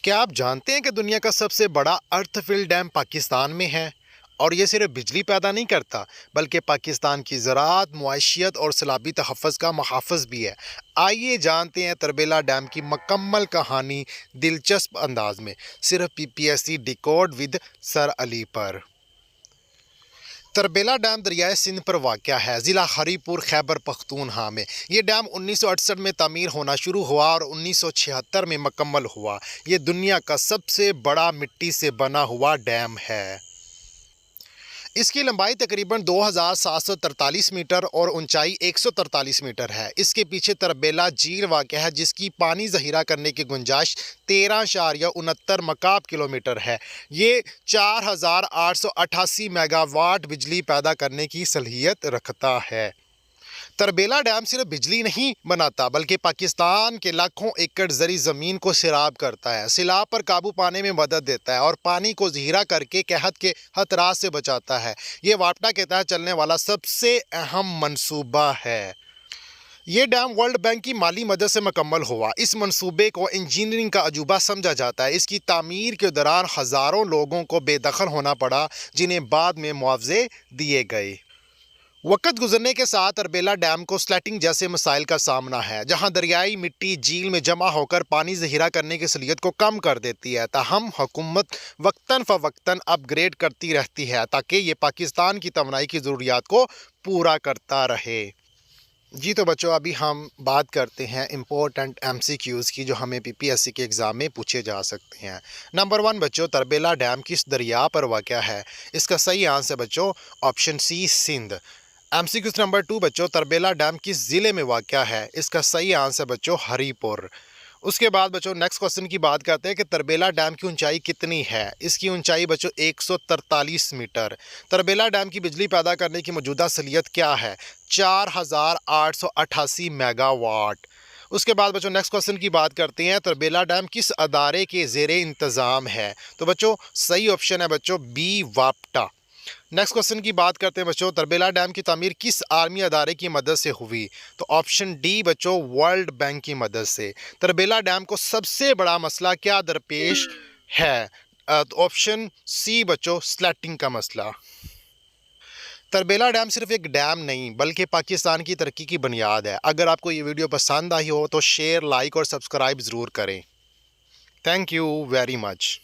کیا آپ جانتے ہیں کہ دنیا کا سب سے بڑا ارتھ فل ڈیم پاکستان میں ہے؟ اور یہ صرف بجلی پیدا نہیں کرتا بلکہ پاکستان کی زراعت، معیشت اور سیلابی تحفظ کا محافظ بھی ہے۔ آئیے جانتے ہیں تربیلا ڈیم کی مکمل کہانی دلچسپ انداز میں، صرف PPSC decode with sir Ali پر۔ تربیلا ڈیم دریائے سندھ پر واقع ہے، ضلع ہری پور، خیبر پختونخوا میں۔ یہ ڈیم 1968 میں تعمیر ہونا شروع ہوا اور 1976 میں مکمل ہوا۔ یہ دنیا کا سب سے بڑا مٹی سے بنا ہوا ڈیم ہے۔ اس کی لمبائی تقریباً 2743 میٹر اور اونچائی 143 میٹر ہے۔ اس کے پیچھے تربیلا جھیل واقع ہے جس کی پانی ذخیرہ کرنے کی گنجائش 13.69 مکعب کلومیٹر ہے۔ یہ 4888 میگا واٹ بجلی پیدا کرنے کی صلاحیت رکھتا ہے۔ تربیلا ڈیم صرف بجلی نہیں بناتا بلکہ پاکستان کے لاکھوں ایکڑ زرعی زمین کو سیراب کرتا ہے، سیلاب پر قابو پانے میں مدد دیتا ہے اور پانی کو ذخیرہ کر کے قحط کے خطرات سے بچاتا ہے۔ یہ واپڈا کے تحت چلنے والا سب سے اہم منصوبہ ہے۔ یہ ڈیم ورلڈ بینک کی مالی مدد سے مکمل ہوا۔ اس منصوبے کو انجینئرنگ کا عجوبہ سمجھا جاتا ہے۔ اس کی تعمیر کے دوران ہزاروں لوگوں کو بے دخل ہونا پڑا جنہیں بعد میں معاوضے دیے گئے۔ وقت گزرنے کے ساتھ تربیلا ڈیم کو سلیٹنگ جیسے مسائل کا سامنا ہے، جہاں دریائی مٹی جھیل میں جمع ہو کر پانی ذخیرہ کرنے کی صلاحیت کو کم کر دیتی ہے۔ تاہم حکومت وقتاً فوقتاً اپ گریڈ کرتی رہتی ہے تاکہ یہ پاکستان کی توانائی کی ضروریات کو پورا کرتا رہے۔ جی تو بچوں، ابھی ہم بات کرتے ہیں امپورٹنٹ MCQs کی جو ہمیں PPSC کے ایگزام میں پوچھے جا سکتے ہیں۔ نمبر 1 بچوں، تربیلا ڈیم کس دریا پر واقع ہے؟ اس کا صحیح آنسر بچوں option C, Sindh. MCQs number 2 بچوں، تربیلا ڈیم کس ضلع میں واقع ہے؟ اس کا صحیح آنسر بچوں ہری پور۔ اس کے بعد بچوں نیکسٹ کوسچن کی بات کرتے ہیں کہ تربیلا ڈیم کی اونچائی کتنی ہے؟ اس کی اونچائی بچوں 143 میٹر۔ تربیلا ڈیم کی بجلی پیدا کرنے کی موجودہ صلاحیت کیا ہے؟ 4888 میگا واٹ۔ اس کے بعد بچوں نیکسٹ کوسچن کی بات کرتے ہیں، تربیلا ڈیم کس ادارے کے زیر انتظام ہے؟ تو بچوں صحیح آپشن ہے بچوں بی، واپٹا۔ نیکسٹ کوسچن کی بات کرتے ہیں بچوں، تربیلا ڈیم کی تعمیر کس عالمی ادارے کی مدد سے ہوئی؟ تو آپشن ڈی بچوں ورلڈ بینک کی مدد سے۔ تربیلا ڈیم کو سب سے بڑا مسئلہ کیا درپیش ہے؟ تو آپشن سی بچوں سلیٹنگ کا مسئلہ۔ تربیلا ڈیم صرف ایک ڈیم نہیں بلکہ پاکستان کی ترقی کی بنیاد ہے۔ اگر آپ کو یہ ویڈیو پسند آئی ہو تو شیئر، لائک اور سبسکرائب ضرور کریں۔ Thank you very much.